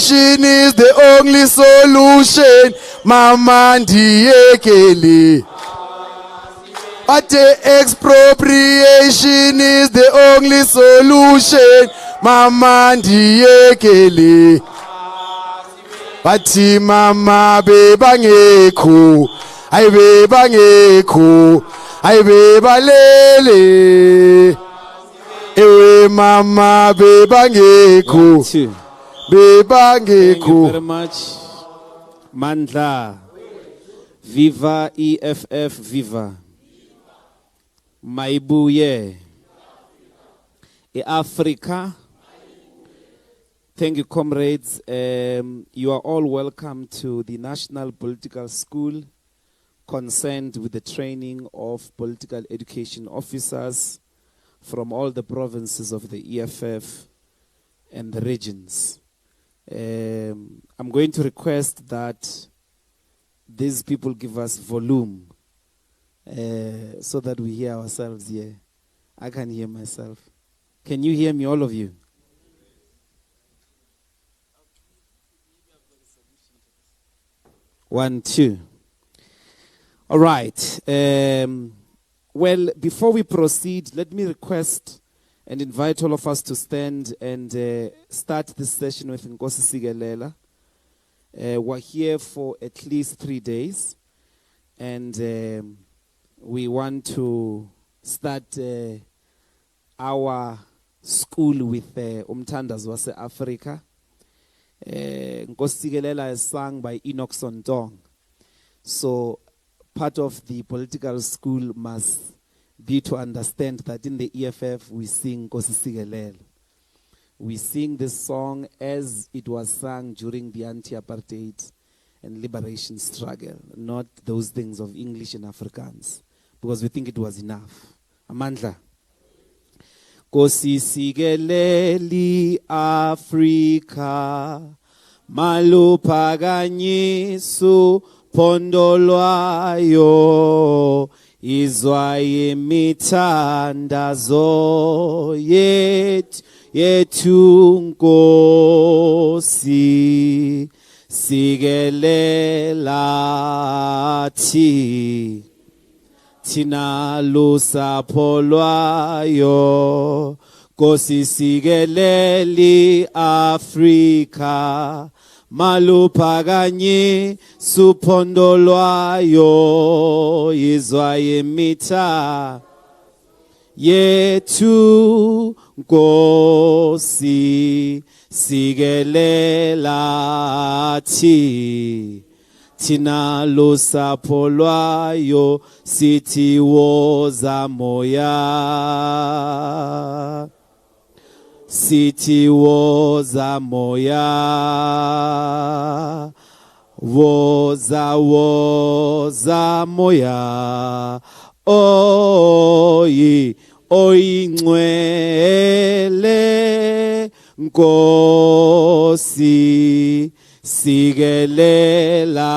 is the only solution. Mama ndiyekele. But expropriation is the only solution. Mama ndiyekele. Bathi mama bebangekho. Ay bebangekho. Ay bebalele. Ewe mama bebangekho. Bebangekho. Thank you very much. Mandla. Viva EFF, viva. Maibuye. Africa. Thank you, comrades. You are all welcome to the National Political School concerned with the training of political education officers from all the provinces of the EFF and the regions. I'm going to request that these people give us volume so that we hear ourselves here. I can hear myself. Can you hear me, all of you? One, two. All right. Well, before we proceed, let me request and invite all of us to stand and start this session with Nkosi Sigelela. We're here for at least 3 days, and we want to start our school with Umthandazo wase Africa. Nkosi Sigelela is sung by Enoch Sontong. So part of the political school must be to understand that in the EFF we sing Nkosi Sigelela. We sing this song as it was sung during the anti-apartheid and liberation struggle, not those things of English and Afrikaans, because we think it was enough. Amandla. Nkosi Sigeleli Africa, maluphakanyiso pondolwayo, izwa imithandazo yethu Nkosi Sigelela thina lusapho lwayo. Nkosi Sigeleli Africa, maluphakanyiso pondolwayo, izwa imithandazo yethu Nkosi Sigelela thina lusapho lwayo, sithi woza moya, sithi woza moya, woza moya, oyi oyingcwele Nkosi Sigelela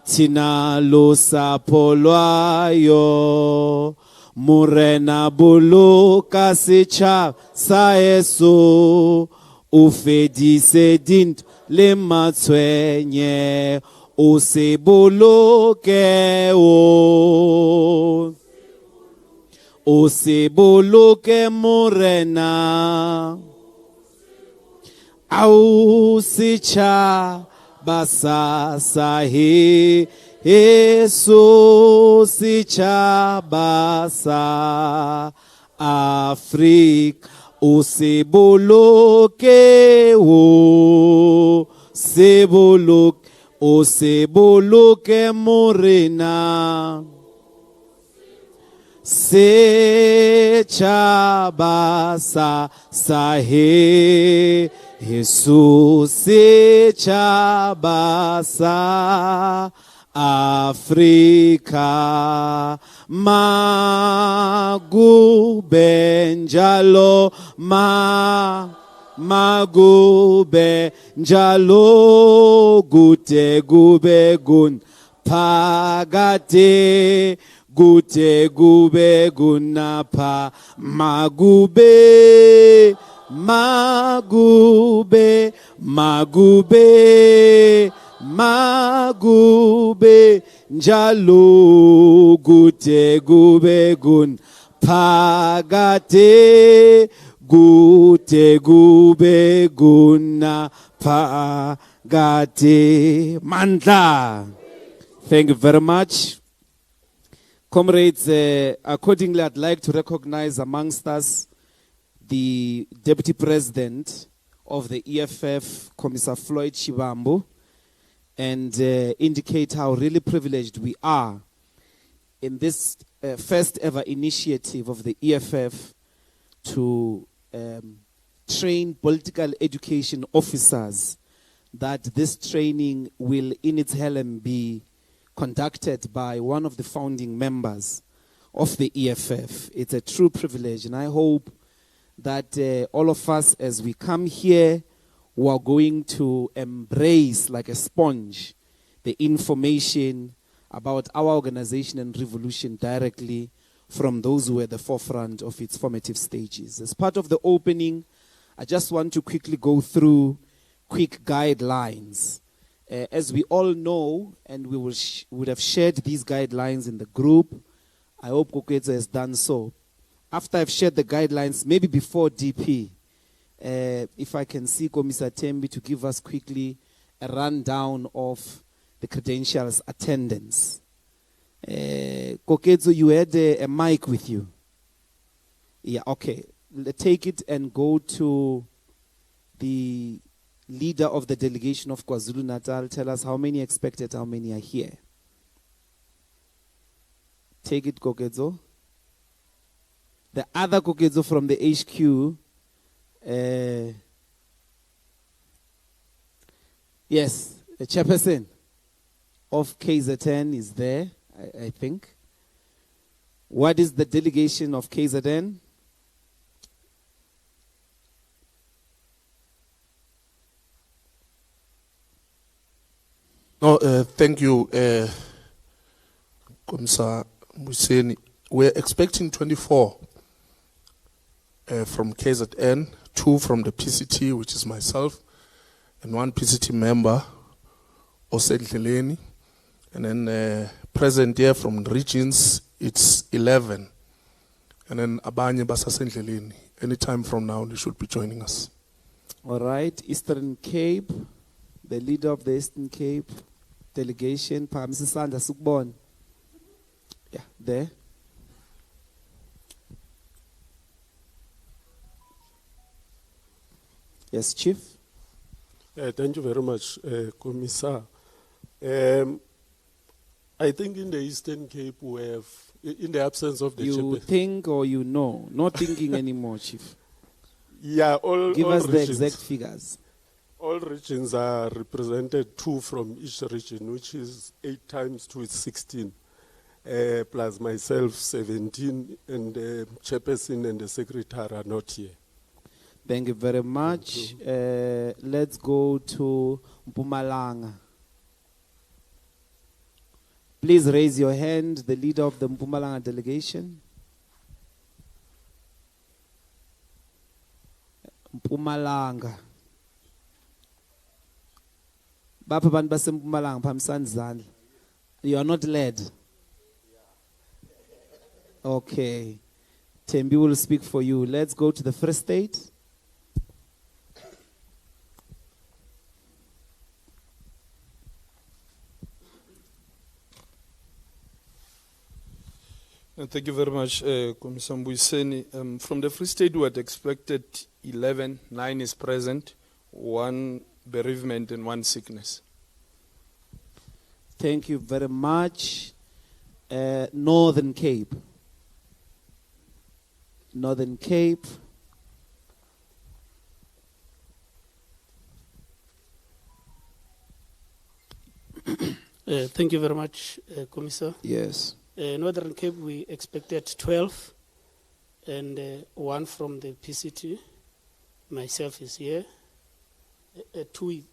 thina lusapho lwayo, murena buluka setšhaba sa Yesu, o fedise dinto le matshwenye, o se boloke o se boloke morena, au setšhaba sa Yesu, setšhaba sa Afrika, o se boloke o se boloke morena, setšhaba sa Yesu, setšhaba sa Afrika, magube njalo magube njalo, gute gube gun phakade, gute gube gunapha, magube Magube, magube, magube, njalo gute gube gun, pagate, gute gube guna, pagate, mandla. Thank you very much. Comrades, accordingly, I'd like to recognize amongst us the Deputy President of the EFF, Commissar Floyd Chibambo, and indicate how really privileged we are in this first ever initiative of the EFF to train political education officers, that this training will in its helm be conducted by one of the founding members of the EFF. It's a true privilege, and I hope that all of us, as we come here, we are going to embrace like a sponge the information about our organization and revolution directly from those who were at the forefront of its formative stages. As part of the opening, I just want to quickly go through quick guidelines. As we all know, and we would have shared these guidelines in the group, I hope Koketso has done so. After I've shared the guidelines, maybe before DP, if I can see Commissar Tembi to give us quickly a rundown of the credentials attendance. Koketso, you had a mic with you. Yeah, okay. Take it and go to the leader of the delegation of KwaZulu-Natal. Tell us how many expected, how many are here. Take it, Koketso. The other Koketso from the HQ. Yes, the chairperson of KZN is there, I think. What is the delegation of KZN? No, thank you, Commissar Mbuyiseni. We're expecting 24 from KZN, 2 from the PCT, which is myself, and 1 PCT member, Ndlozi. And then present here from the regions, it's 11. And then Abanye Basasendleleni. Anytime from now, they should be joining us. All right, Eastern Cape, the leader of the Eastern Cape delegation, Mrs. Sandra Sukbon. Yeah, there. Yes, Chief. Thank you very much, Commissar. I think in the Eastern Cape we have, in the absence of the You think or you know? Not thinking anymore, Chief. Yeah, Give all us the regions. exact figures. All regions are represented, 2 from each region, which is 8 times 2 is 16. Plus myself, 17, and the chairperson and the secretary are not here. Thank you very much. Let's go to Mpumalanga. Please raise your hand, the leader of the Mpumalanga delegation. Mpumalanga. Bapha bantu baseMpumalanga phamsani izandla. You are not led. Okay. Tembi will speak for you. Let's go to the Free State. Thank you very much, Commissar Mbuyiseni. From the Free State, we had expected 11. 9 is present, 1 bereavement and 1 sickness. Thank you very much. Northern Cape. Northern Cape. Thank you very much, Commissar. Yes. Northern Cape, we expected 12, and 1 from the PCT. Myself is here. 2,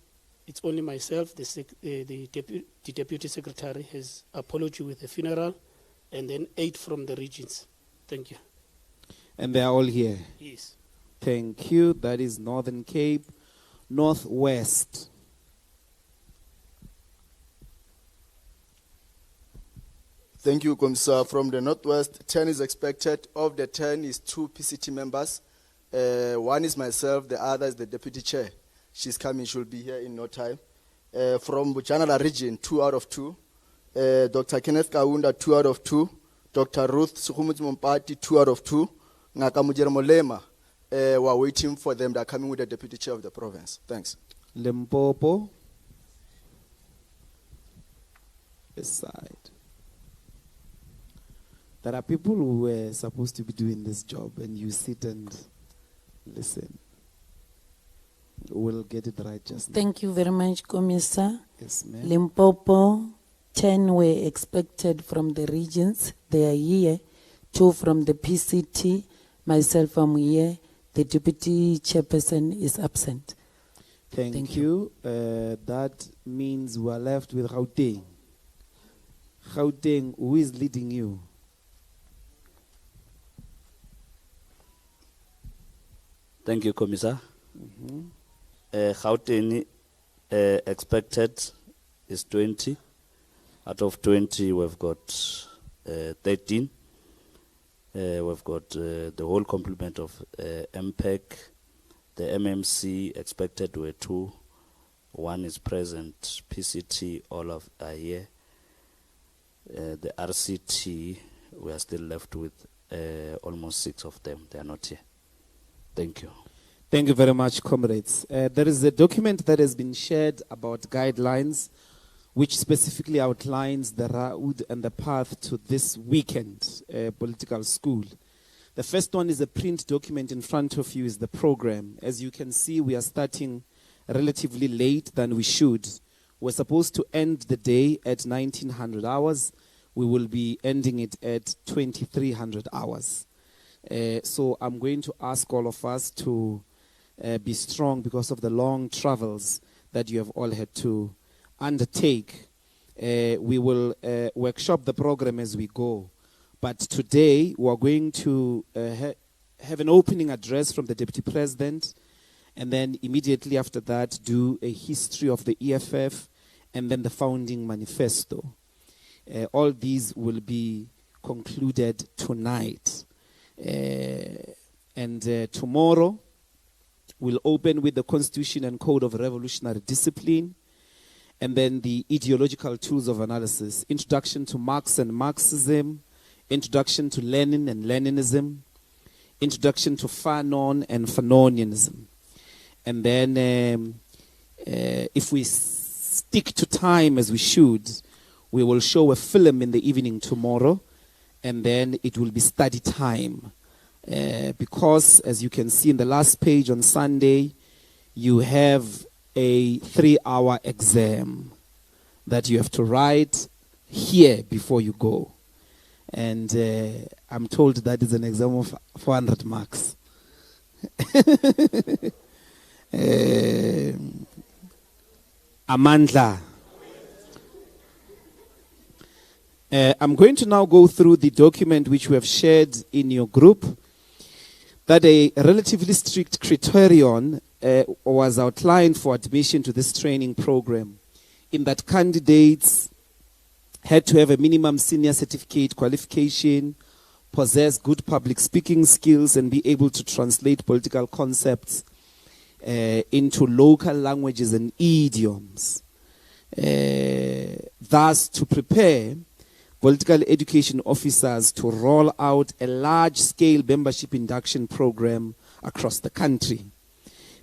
it's only myself. The deputy secretary has apology with the funeral, and then 8 from the regions. Thank you. And they are all here. Yes. Thank you. That is Northern Cape. Northwest. Thank you, Commissar. From the Northwest, 10 is expected. Of the 10 is 2 PCT members. One is myself, the other is the Deputy Chair. She's coming, she'll be here in no time. From Bujanala region, 2 out of 2. Dr. Kenneth Kaunda, 2 out of 2. Dr. Ruth Sukhumuti Mompati, 2 out of 2. Ngaka Molema, we're waiting for them. They're coming with the Deputy Chair of the province. Thanks. Limpopo. This side. There are people who were supposed to be doing this job and you sit and listen. We'll get it right just now. Thank you very much, Commissar. Yes, ma'am. Limpopo, 10 were expected from the regions. They are here. 2 from the PCT. Myself, I'm here. The Deputy Chairperson is absent. Thank you. That means we are left with Gauteng. Gauteng, who is leading you? Thank you, Commissar. Gauteng expected is 20. Out of 20, we've got 13. We've got the whole complement of MPEC. The MMC expected were 2. 1 is present. PCT, all of are here. The RCT, we are still left with almost 6 of them. They are not here. Thank you. Thank you very much, comrades. There is a document that has been shared about guidelines which specifically outlines the route and the path to this weekend political school. The first one is a print document. In front of you is the program. As you can see, we are starting relatively late than we should. We're supposed to end the day at 1900 hours. We will be ending it at 2300 hours. So I'm going to ask all of us to be strong because of the long travels that you have all had to undertake. We will workshop the program as we go. But today we are going to have an opening address from the Deputy President, and then immediately after that do a history of the EFF and then the founding manifesto. All these will be concluded tonight. And tomorrow we'll open with the Constitution and Code of Revolutionary Discipline, and then the ideological tools of analysis, introduction to Marx and Marxism, introduction to Lenin and Leninism, introduction to Fanon and Fanonianism. And then if we stick to time as we should, we will show a film in the evening tomorrow, and then it will be study time. Because, as you can see in the last page on Sunday, you have a 3-hour exam that you have to write here before you go. And I'm told that is an exam of 400 marks. Amandla. I'm going to now go through the document which we have shared in your group, that a relatively strict criterion was outlined for admission to this training program, in that candidates had to have a minimum senior certificate qualification, possess good public speaking skills, and be able to translate political concepts into local languages and idioms. Thus, to prepare political education officers to roll out a large-scale membership induction program across the country.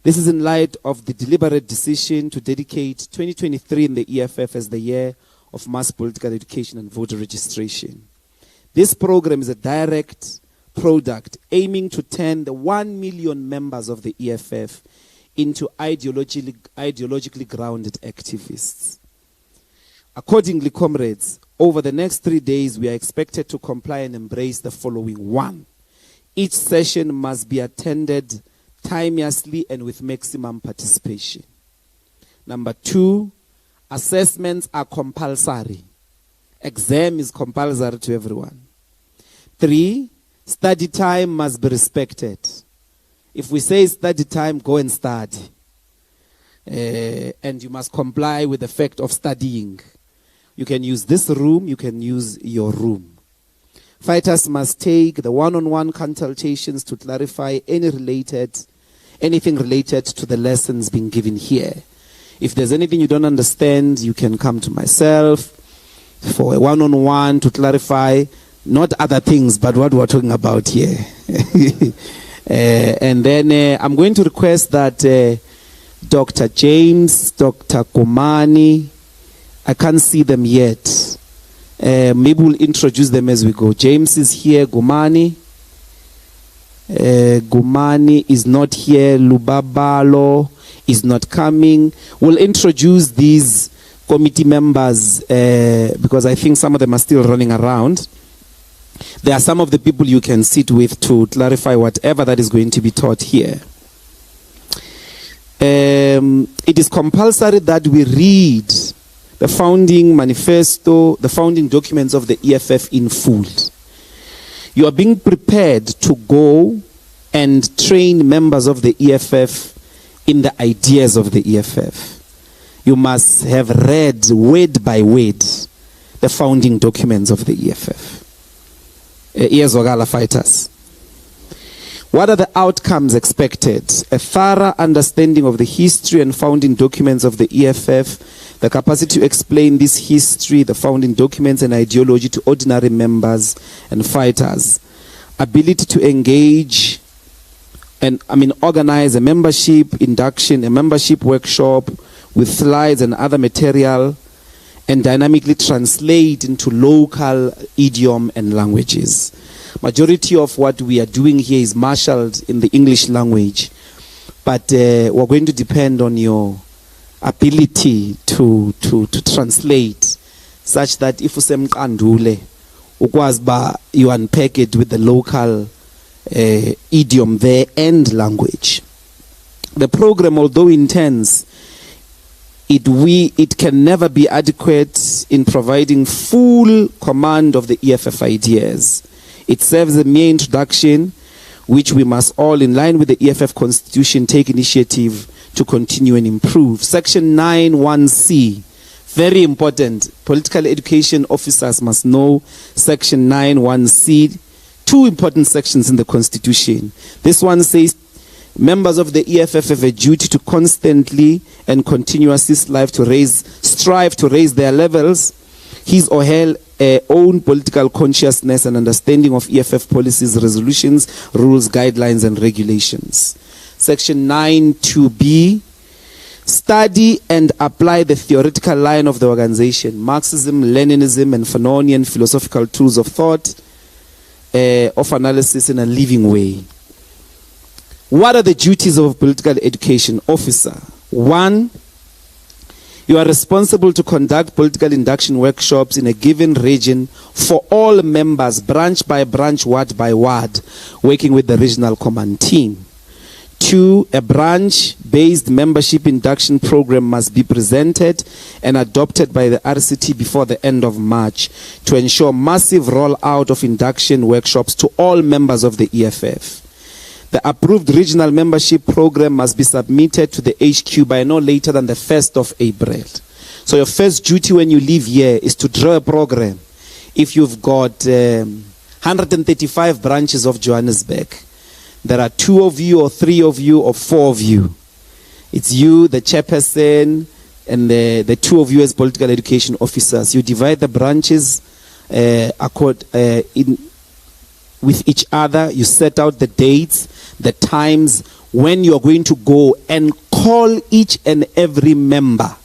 This is in light of the deliberate decision to dedicate 2023 in the EFF as the year of mass political education and voter registration. This program is a direct product aiming to turn the 1 million members of the EFF into ideologically grounded activists. Accordingly, comrades, over the next 3 days, we are expected to comply and embrace the following. 1, each session must be attended timeously and with maximum participation. Number 2, assessments are compulsory. Exam is compulsory to everyone. 3, study time must be respected. If we say study time, go and study. And you must comply with the fact of studying. You can use this room, you can use your room. Fighters must take the one-on-one consultations to clarify anything related to the lessons being given here. If there's anything you don't understand, you can come to myself for a one-on-one to clarify, not other things, but what we're talking about here. And then I'm going to request that Dr. James, Dr. Gumani, I can't see them yet. Maybe we'll introduce them as we go. James is here, Gumani. Gumani is not here. Lubabalo is not coming. We'll introduce these committee members because I think some of them are still running around. There are some of the people you can sit with to clarify whatever that is going to be taught here. It is compulsory that we read the founding manifesto, the founding documents of the EFF in full. You are being prepared to go and train members of the EFF in the ideas of the EFF. You must have read word by word the founding documents of the EFF. Iyezwakala fighters. What are the outcomes expected? A thorough understanding of the history and founding documents of the EFF, the capacity to explain this history, the founding documents and ideology to ordinary members and fighters, ability to engage and organize a membership induction, a membership workshop with slides and other material, and dynamically translate into local idiom and languages. Majority of what we are doing here is marshaled in the English language, but we're going to depend on your ability to translate, such that if usemqandule ukwazi ba you unpack it with the local idiom there and language. The program, although intense, it can never be adequate in providing full command of the EFF ideas. It serves a mere introduction, which we must all, in line with the EFF Constitution, take initiative to continue and improve. Section 9(1)(c), very important. Political education officers must know Section 9(1)(c). Two important sections in the Constitution. This one says, members of the EFF have a duty to constantly and continuously strive to raise their levels, his or her own political consciousness and understanding of EFF policies, resolutions, rules, guidelines, and regulations. Section 9(2)(b), study and apply the theoretical line of the organization, Marxism, Leninism, and Fanonian philosophical tools of thought, of analysis in a living way. What are the duties of a political education officer? 1, you are responsible to conduct political induction workshops in a given region for all members, branch by branch, ward by ward, working with the regional command team. 2, a branch-based membership induction program must be presented and adopted by the RCT before the end of March to ensure massive rollout of induction workshops to all members of the EFF. The approved regional membership program must be submitted to the HQ by no later than the 1st of April. So your first duty when you leave here is to draw a program. If you've got 135 branches of Johannesburg, there are 2 of you or 3 of you or 4 of you. It's you, the chairperson, and the 2 of you as political education officers. You divide the branches with each other. You set out the dates, the times when you are going to go and call each and every member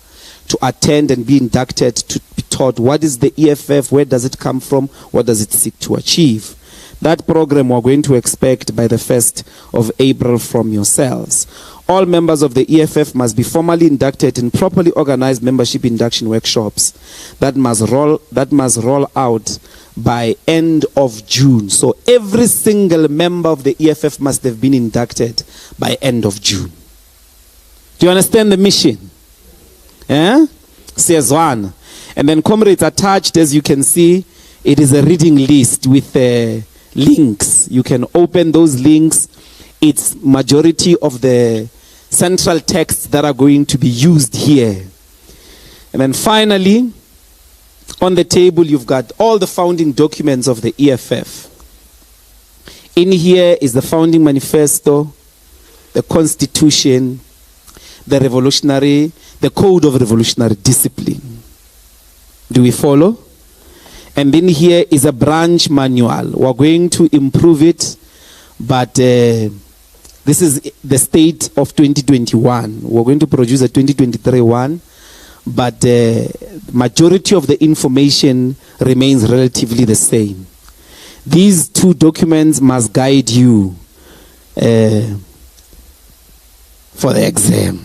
to attend and be inducted, to be taught what is the EFF, where does it come from, what does it seek to achieve. That program we're going to expect by the 1st of April from yourselves. All members of the EFF must be formally inducted in properly organized membership induction workshops that must roll out by end of June. So every single member of the EFF must have been inducted by end of June. Do you understand the mission? Yeah? Says one. And then comrades attached, as you can see, it is a reading list with links. You can open those links It's majority of the central texts that are going to be used here. And then finally, on the table, you've got all the founding documents of the EFF. In here is the founding manifesto, the constitution, the code of revolutionary discipline. Do we follow? And then here is a branch manual. We're going to improve it, but this is the state of 2021. We're going to produce a 2023 one, but majority of the information remains relatively the same. These two documents must guide you for the exam.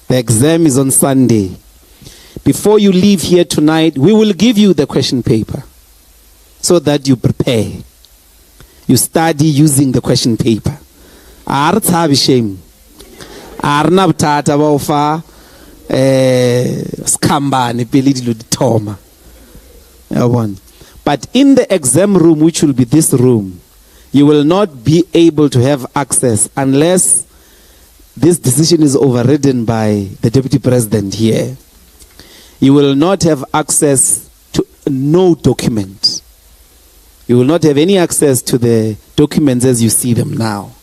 The exam is on Sunday. Before you leave here tonight, we will give you the question paper so that you prepare. You study using the question paper. Shame. But in the exam room, which will be this room, you will not be able to have access unless this decision is overridden by the Deputy President here. You will not have access to no document. You will not have any access to the documents as you see them now.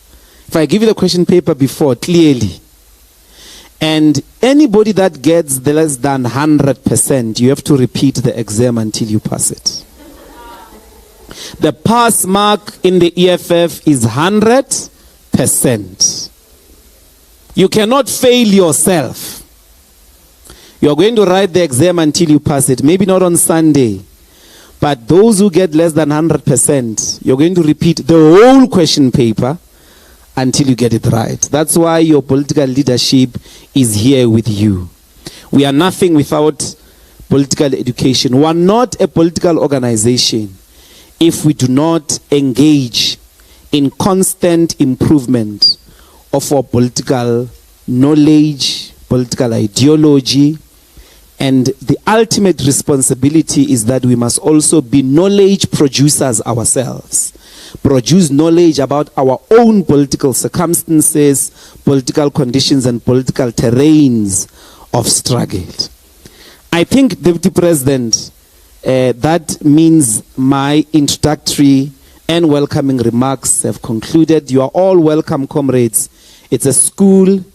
If I give you the question paper before, clearly, and anybody that gets the less than 100%, you have to repeat the exam until you pass it. The pass mark in the EFF is 100%. You cannot fail yourself. You are going to write the exam until you pass it. Maybe not on Sunday. But those who get less than 100%, you're going to repeat the whole question paper until you get it right. That's why your political leadership is here with you. We are nothing without political education. We are not a political organization if we do not engage in constant improvement of our political knowledge, political ideology, and the ultimate responsibility is that we must also be knowledge producers ourselves. Produce knowledge about our own political circumstances, political conditions, and political terrains of struggle. I think, Deputy President, that means my introductory and welcoming remarks have concluded. You are all welcome, comrades. It's a school.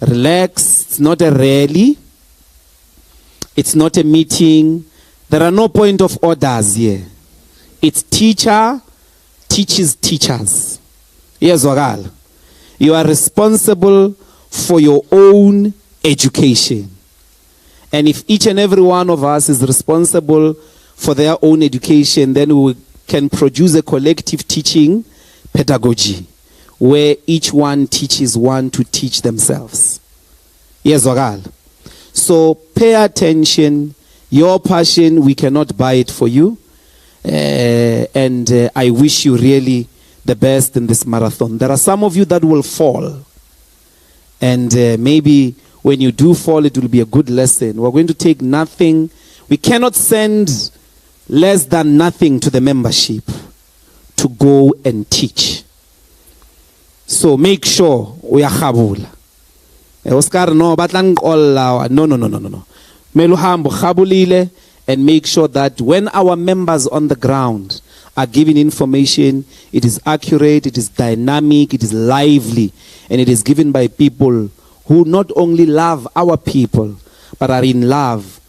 Relax. It's not a rally. It's not a meeting. There are no point of orders here. It's teacher teaches teachers. Yes, Wagal. You are responsible for your own education. And if each and every one of us is responsible for their own education, then we can produce a collective teaching pedagogy where each one teaches one to teach themselves. Yes, Wagal. So pay attention. Your passion, we cannot buy it for you. And I wish you really the best in this marathon. There are some of you that will fall. And maybe when you do fall, it will be a good lesson. We're going to take nothing. We cannot send less than nothing to the membership to go and teach. So make sure we are khabula. Oscar, no, no. Meluhambo khabulile, and make sure that when our members on the ground are giving information, it is accurate, it is dynamic, it is lively, and it is given by people who not only love our people, but are in love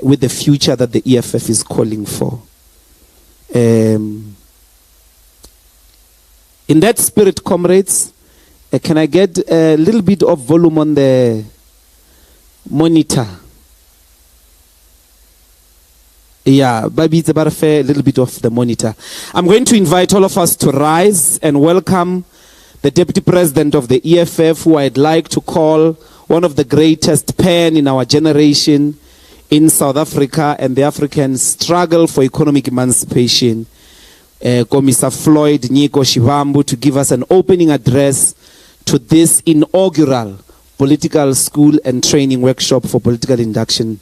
with the future that the EFF is calling for. In that spirit, comrades, can I get a little bit of volume on the monitor? Yeah, maybe it's about a fair little bit of the monitor. I'm going to invite all of us to rise and welcome the Deputy President of the EFF, who I'd like to call one of the greatest pen in our generation in South Africa and the African struggle for economic emancipation, Commissar Floyd Nyiko Shivambu, to give us an opening address to this inaugural political school and training workshop for political education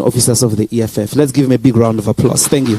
officers of the EFF. Let's give him a big round of applause. Thank you.